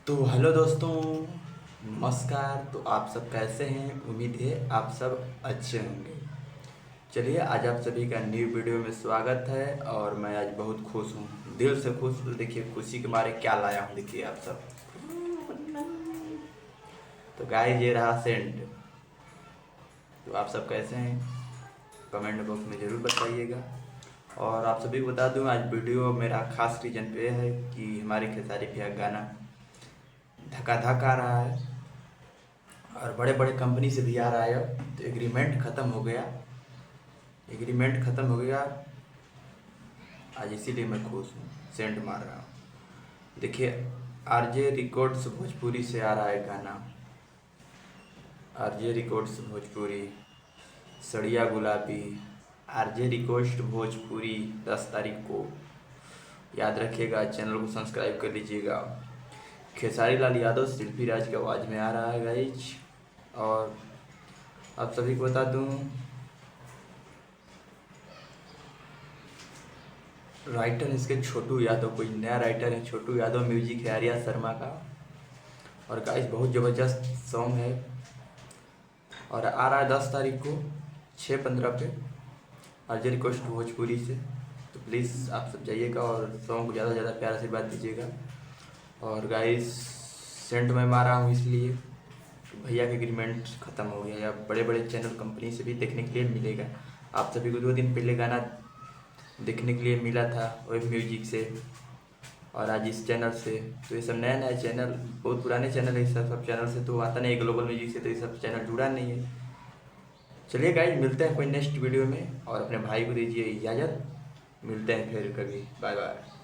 तो हेलो दोस्तों, नमस्कार। तो आप सब कैसे हैं? उम्मीद है आप सब अच्छे होंगे। चलिए, आज आप सभी का न्यू वीडियो में स्वागत है और मैं आज बहुत खुश हूँ, दिल से खुश। तो देखिए, खुशी के मारे क्या लाया हूँ, देखिए आप सब। तो गाइस, ये रहा सेंट। तो आप सब कैसे हैं? कमेंट बॉक्स में ज़रूर बताइएगा। और आप सभी को बता दूं, आज वीडियो मेरा खास रीजन पे है कि हमारे खेसारी भैया गाना धक्का धक आ रहा है और बड़े बड़े कंपनी से भी आ रहा है। अब तो एग्रीमेंट ख़त्म हो गया, एग्रीमेंट ख़त्म हो गया आज, इसीलिए मैं खुश हूँ, सेंट मार रहा हूँ। देखिए, आरजे रिकॉर्ड्स भोजपुरी से आ रहा है गाना। आरजे रिकॉर्ड्स भोजपुरी, सड़िया गुलाबी, आरजे रिकॉर्ड्स भोजपुरी 10 तारीख को। याद रखिएगा, चैनल को सब्सक्राइब कर लीजिएगा। खेसारी लाल यादव शिल्पी राज की आवाज़ में आ रहा है गाइज। और आप सभी को बता दूं, राइटर इसके छोटू यादव, कोई नया राइटर है छोटू यादव। म्यूजिक है आर्या शर्मा का। और गाइस, बहुत ज़बरदस्त सॉन्ग है और आ रहा है 10 तारीख को 6:15 पे आरजे रिक्वेस्ट भोजपुरी से। तो प्लीज़ आप सब जाइएगा और सॉन्ग को ज़्यादा से ज़्यादा प्यार आशीर्वाद दीजिएगा। और गाइस, सेंट में मारा हूँ इसलिए भैया का एग्रीमेंट ख़त्म हो गया। या बड़े बड़े चैनल कंपनी से भी देखने के लिए मिलेगा। आप सभी को 2 दिन पहले गाना देखने के लिए मिला था वेब म्यूजिक से और आज इस चैनल से। तो ये सब नया नया चैनल, बहुत पुराने चैनल है। सब चैनल से तो आता नहीं है, ग्लोबल म्यूजिक से तो ये सब चैनल जुड़ा नहीं है। चलिए गाइज, मिलते हैं कोई नेक्स्ट वीडियो में और अपने भाई को दीजिए इजाज़त। मिलते हैं फिर कभी। Bye bye.